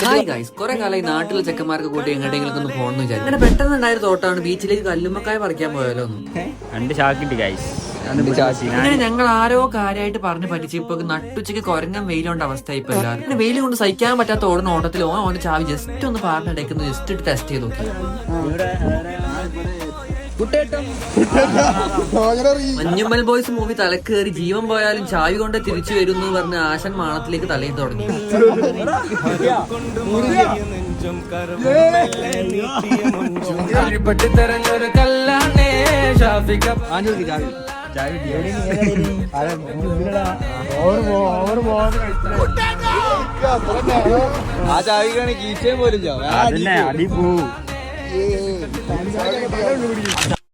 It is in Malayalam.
ഹായ് ഗൈസ്, കുറെ കാലമായി നാട്ടിലെ ചെക്കന്മാർക്ക് കൂട്ടി എങ്ങോട്ടെങ്കിലും ഒന്ന് പോകണമെന്ന് വിചാരിച്ചു. അങ്ങനെ പെട്ടെന്നുണ്ടായ തോട്ടാണ് ബീച്ചിലേക്ക് കല്ലുമ്മക്കായ പറിക്കാൻ പോയാലോ ഒന്ന്. അങ്ങനെ ഞങ്ങൾ ആരോ കാര്യമായിട്ട് പറഞ്ഞു പറ്റിച്ച് ഇപ്പൊ നട്ടുച്ചയ്ക്ക് കൊരങ്ങൻ വെയിലുണ്ട് അവസ്ഥ. ഇപ്പൊ എല്ലാവരും വെയിൽ കൊണ്ട് സഹിക്കാൻ പറ്റാത്ത ഓടുന്ന ഓട്ടത്തിൽ ഓന്റെ ചാവി ജസ്റ്റ് ഒന്ന് പാറിനടക്കുന്നത് ജസ്റ്റ് ഇട്ട് ടെസ്റ്റ് ചെയ്ത് നോക്കി. മഞ്ഞുമ്മൽ ബോയ്സ് മൂവി തലക്കേറി ജീവൻ പോയാലും ചാവി കൊണ്ട് തിരിച്ചു വരും എന്ന് പറഞ്ഞ് ആശൻ മാണത്തിലേക്ക് തലയിൽ തുടങ്ങി. ആ ചാവിക്കാണ് കീച്ചേ പോലും